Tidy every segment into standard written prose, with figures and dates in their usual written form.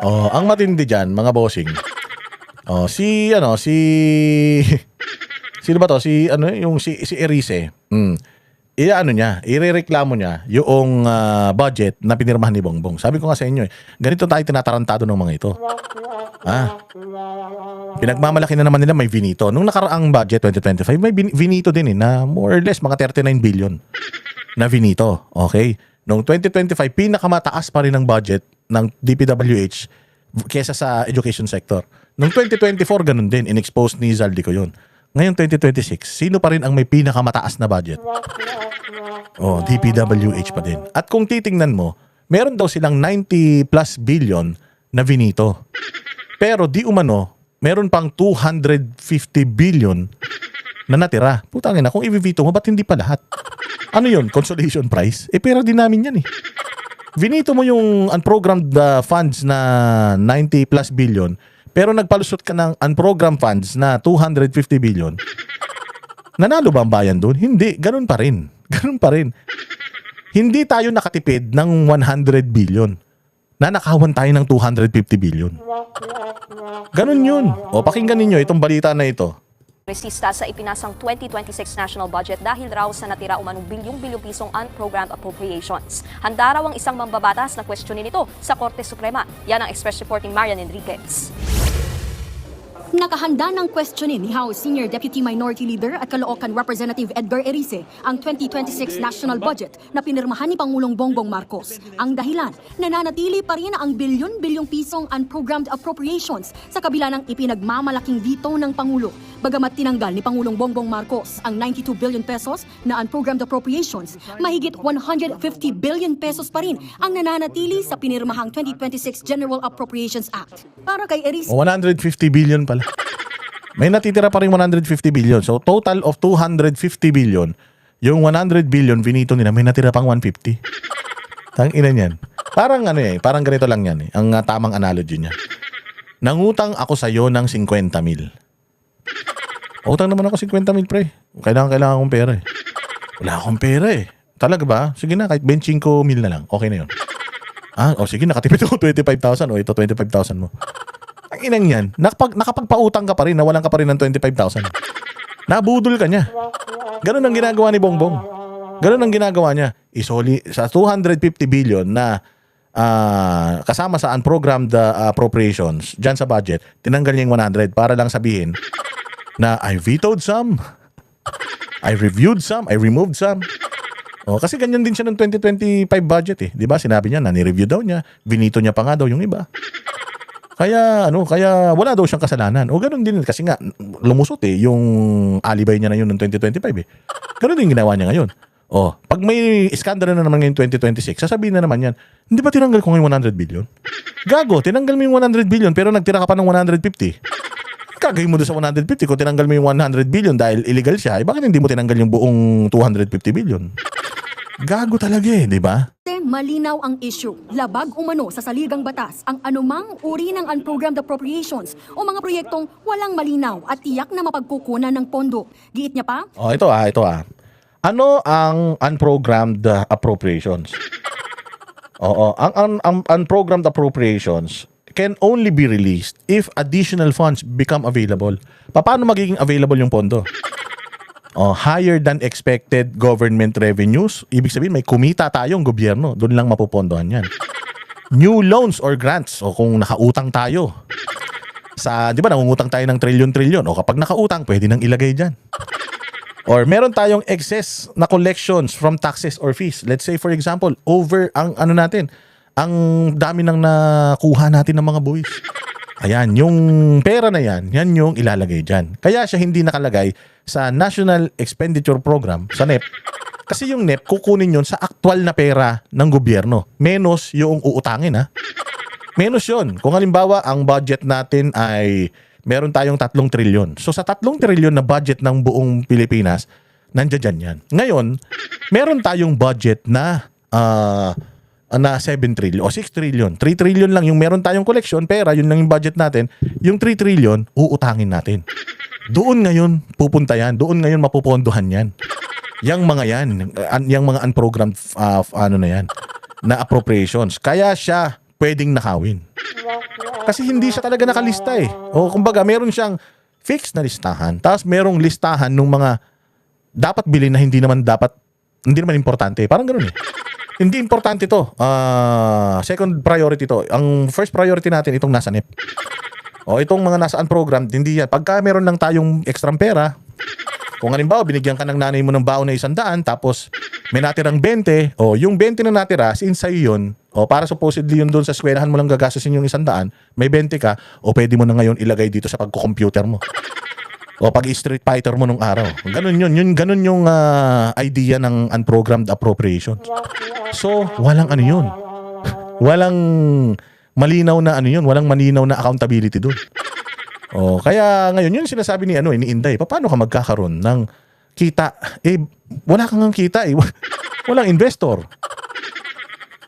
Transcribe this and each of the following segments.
Oh, ang matindi diyan, mga bossing. Oh, si sino ba to? Si yung si Erice. Irereklamo niya yung budget na pinirmahan ni Bongbong. Sabi ko nga sa inyo ganito tayo tinatarantado ng mga ito. Pinagmamalaki na naman nila may Vinito. Nung nakaraang budget 2025, may Vinito din na more or less mga 39 billion na Vinito. Okay? Nung 2025, pinakamataas pa rin ang budget ng DPWH kesa sa education sector. Nung 2024, ganun din. In-expose ni Zaldico yun. Ngayon 2026, sino pa rin ang may pinakamataas na budget? DPWH pa din. At kung titingnan mo, meron daw silang 90 plus billion na Vinito. Pero di umano, meron pang 250 billion na natira. Putangin na, kung i-veto mo, ba't hindi pa lahat? Ano yun? Consolation prize? Pera din namin yan Vinito mo yung unprogrammed funds na 90 plus billion, pero nagpalusot ka ng unprogrammed funds na 250 billion. Nanalo ba ang bayan doon? Hindi. Ganun pa rin. Ganun pa rin. Hindi tayo nakatipid ng 100 billion. Nanakawan tayo ng 250 billion. Ganun yun. Pakinggan ninyo itong balita na ito. Resista sa ipinasang 2026 national budget dahil raw sa natira umanong bilyong-bilyong pisong unprogrammed appropriations. Handa raw ang isang mambabatas na questionin ito sa Korte Suprema. Yan ang Express reporting Marian Enriquez. Nakahanda ng questionin ni House Senior Deputy Minority Leader at Caloocan Representative Edgar Erice ang 2026 national budget na pinirmahan ni Pangulong Bongbong Marcos. Ang dahilan, nananatili pa rin ang bilyon-bilyong pisong unprogrammed appropriations sa kabila ng ipinagmamalaking veto ng Pangulo. Bagamat tinanggal ni Pangulong Bongbong Marcos ang 92 billion pesos na unprogrammed appropriations, mahigit 150 billion pesos pa rin ang nananatili sa pinirmahang 2026 General Appropriations Act. Para kay Erice, 150 billion pala. May natitira pa rin 150 billion. So total of 250 billion. Yung 100 billion Vinito nila, may natira pang 150. Tangina niyan. Parang parang ganito lang yan ang tamang analogy niya. Nangutang ako sa iyo ng 50 mil. Utang naman ako 50 mil, pre. Kailangan kong pera Wala akong pera Talaga ba? Sige na, kahit 25 mil na lang. Okay na yun. Sige, nakatipid ako 25,000. Ito 25,000 mo. Ang inang yan, nakapagpautang ka pa rin, nawalan ka pa rin ng 25,000. Nabudol ka niya. Ganun ang ginagawa ni Bongbong. Ganun ang ginagawa niya. Isoli sa 250 billion na kasama sa unprogrammed appropriations dyan sa budget, tinanggal niya yung 100 para lang sabihin na I vetoed some, I reviewed some, I removed some. Kasi ganyan din siya ng 2025 budget Di ba? Sinabi niya na ni-review daw niya, vinito niya pa nga daw yung iba. Kaya wala daw siyang kasalanan. Ganun din kasi nga lumusot yung alibay niya na yun ng 2025 Ganun din ginawa niya ngayon. Pag may iskandalo na naman ngayon 2026, sasabihin na naman yan, hindi ba tinanggal ko ngayon 100 billion? Gago, tinanggal mo yung 100 billion pero nagtira ka pa ng 150. Kagay mo doon sa 150 kung tinanggal mo yung 100 billion dahil illegal siya, bakit hindi mo tinanggal yung buong 250 billion? Gago talaga di ba? malinaw ang issue. Labag umano sa saligang batas ang anumang uri ng unprogrammed appropriations o mga proyektong walang malinaw at tiyak na mapagkukunan ng pondo. Giit niya pa? Ito. Ano ang unprogrammed appropriations? Ang unprogrammed appropriations can only be released if additional funds become available. Paano magiging available yung pondo? Higher than expected government revenues. Ibig sabihin, may kumita tayong gobyerno. Doon lang mapupondohan yan. New loans or grants. Kung nakautang tayo. Di ba, nangungutang tayo ng trilyon-trilyon. Kapag nakautang, pwede nang ilagay dyan. Or meron tayong excess na collections from taxes or fees. Let's say, for example, over ang ang dami nang nakuha natin ng mga buwis. Ayan, yung pera na yan yung ilalagay dyan. Kaya siya hindi nakalagay sa National Expenditure Program, sa NEP. Kasi yung NEP, kukunin yun sa aktual na pera ng gobyerno. Menos yung uutangin, ha? Menos yun. Kung halimbawa, ang budget natin ay meron tayong 3 trilyon. So sa 3 trilyon na budget ng buong Pilipinas, nandiyan yan. Ngayon, meron tayong budget na 7 trillion o 6 trillion. 3 trillion lang yung meron tayong collection, pera, yun lang yung budget natin. Yung 3 trillion, uutangin natin. Doon ngayon pupunta yan. Doon ngayon mapupondohan yan. Yang mga yan, yung mga unprogrammed na appropriations. Kaya siya pwedeng nakawin. Kasi hindi siya talaga nakalista eh. O kumbaga, meron siyang fixed na listahan. Tapos merong listahan ng mga dapat bilhin na hindi naman importante. Parang ganoon eh. Hindi importante to. Second priority to. Ang first priority natin itong nasa NEP. O itong mga nasaan program, hindi yan. Pagka meron lang tayong extra pera, kung halimbawa binigyan ka ng nanay mo ng baon na 100, tapos may natirang 20, o yung 20 na natira, since sa'yo yun, o para supposedly yun doon sa eskwelahan mo lang gagastusin yung 100, may 20 ka, o pwede mo na ngayon ilagay dito sa pagko-computer mo. O pag-Street Fighter mo nung araw. Ganun yun. Ganun yung idea ng unprogrammed appropriations. So, walang ano yun. Walang malinaw na ano yun. Walang malinaw na accountability doon. O, kaya ngayon, yun sinasabi ni Inday, paano ka magkakaroon ng kita? Eh, wala kang kita eh. Walang investor.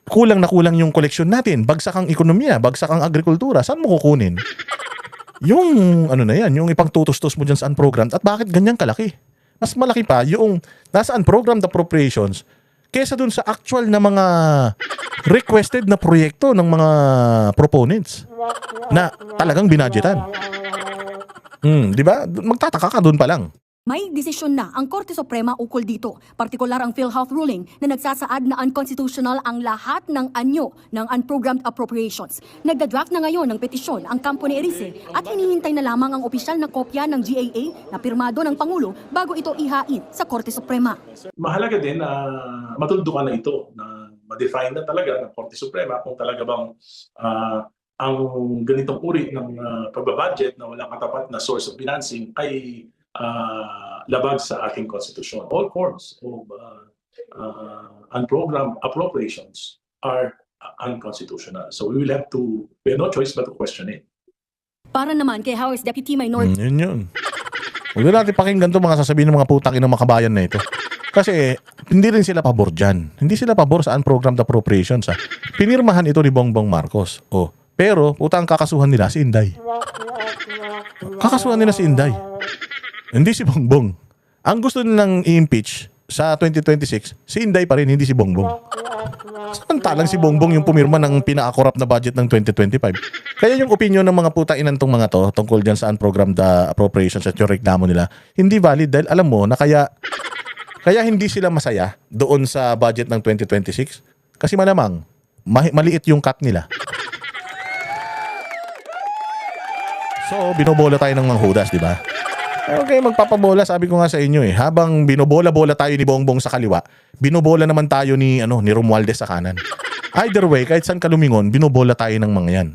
Kulang na kulang yung koleksyon natin. Bagsak ang ekonomiya, bagsak ang agrikultura. Saan mo kukunin? Yung ano na yan, yung ipangtutustos mo dyan sa unprogrammed, at bakit ganyan kalaki? Mas malaki pa yung nasa unprogrammed appropriations kesa dun sa actual na mga requested na proyekto ng mga proponents na talagang binadgetan. Di ba? Magtataka ka dun pa lang. May desisyon na ang Korte Suprema ukol dito, partikular ang PhilHealth ruling na nagsasaad na unconstitutional ang lahat ng anyo ng unprogrammed appropriations. Nagda-draft na ngayon ng petisyon ang kampo ni Erice at hinihintay na lamang ang opisyal na kopya ng GAA na pirmado ng Pangulo bago ito ihain sa Korte Suprema. Mahalaga din na matuldukan na ito, na ma-define na talaga ng Korte Suprema kung talaga bang ang ganitong uri ng pagbabudget na walang katapat na source of financing ay labag sa ating konstitusyon. All forms of unprogrammed appropriations are unconstitutional. So we have no choice but to question it. Para naman kay House Deputy Minority Yun. Huwag na natin pakinggan itong mga sasabihin ng mga putang inang makabayan na ito. Kasi hindi rin sila pabor dyan. Hindi sila pabor sa unprogrammed appropriations. Pinirmahan ito ni Bongbong Marcos. Pero putang kakasuhan nila si Inday. Kakasuhan nila si Inday. Hindi si Bongbong. Ang gusto nilang i-impeach sa 2026, si Inday pa rin, hindi si Bongbong. Samantalang si Bongbong yung pumirma ng pinaka-corrupt na budget ng 2025. Kaya yung opinion ng mga putain tong mga to tungkol dyan sa unprogrammed appropriations at yung reklamo nila, hindi valid dahil alam mo na kaya hindi sila masaya doon sa budget ng 2026 kasi malamang maliit yung cut nila. So, binobola tayo ng mga hudas, di ba? Okay, magpapabola, sabi ko nga sa inyo eh. Habang binobola-bola tayo ni Bongbong sa kaliwa, binobola naman tayo ni Romualdez sa kanan. Either way, kahit saan ka lumingon, binobola tayo ng mga yan.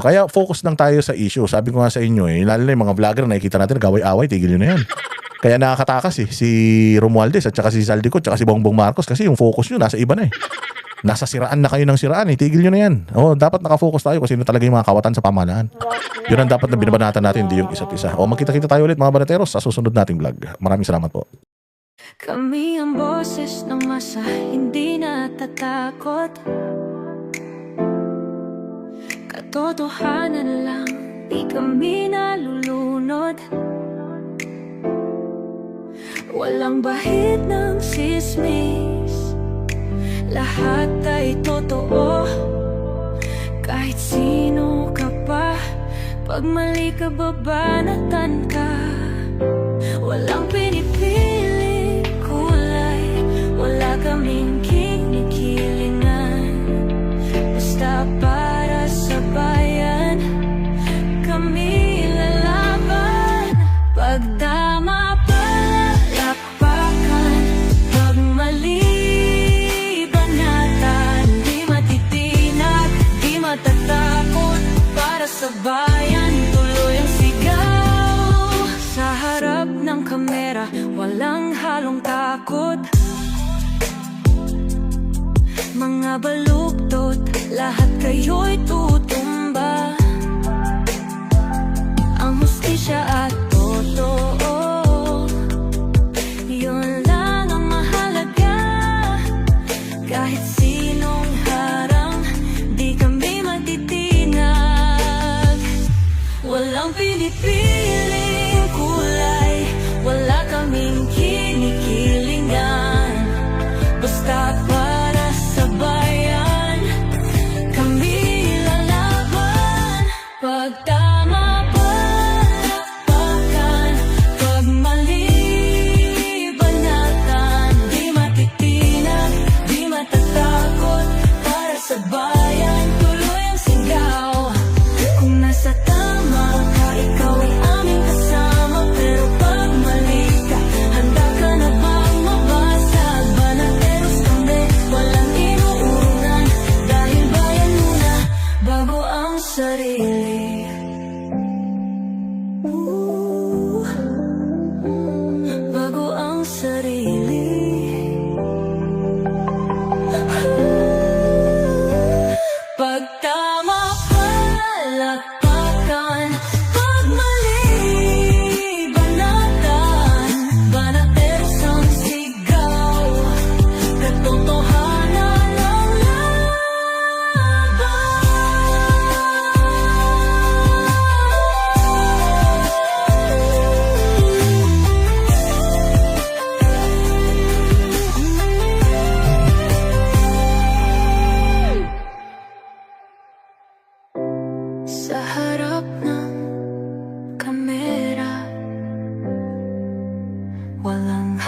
Kaya focus lang tayo sa issue. Sabi ko nga sa inyo eh, lalo na yung mga vlogger na nakikita natin, gaway-away, tigil nyo na yan. Kaya nakakatakas si Romualdez at saka si Zaldico at saka si Bongbong Marcos kasi yung focus nyo nasa iba na eh. Nasa siraan na kayo ng siraan eh. Tigil nyo na yan. Dapat nakafocus tayo kasi sino talaga yung mga kawatan sa pamahalaan. Yun ang dapat na binabanatan natin, hindi yung isa't isa. Magkita-kita tayo ulit mga banateros sa susunod nating vlog. Maraming salamat po. Kami ang boses ng masa, hindi natatakot. Katotohanan lang, di kami nalulunod. Walang bahid ng sismis, lahat ay totoo. Kahit sino ka pa, pag mali ka babanatan ka. Walang pinipiling kulay, wala kaming kinikilingan. Basta para sa bayan, kami lalaban. Pagdama palakpakan, pag mali banatan. Di matitinag, di matatakot, para sa bayan tuloy ang sigaw. Sa harap ng kamera, walang halong takot. Mga baluktot, lahat kayo'y tutumba. Ang hustisya at totoo, yun lang ang mahalaga. Kahit sinong harang, di kami matitinag. Walang pinipiling kulay, wala kaming kinikilingan. Basta para sa bayan, kami lalaban. ang sarili. Bago ang sarili. Pag tama palakpakan, pag mali banatan, banatersang sigaw, katotohanan ng sa harap ng kamera, walang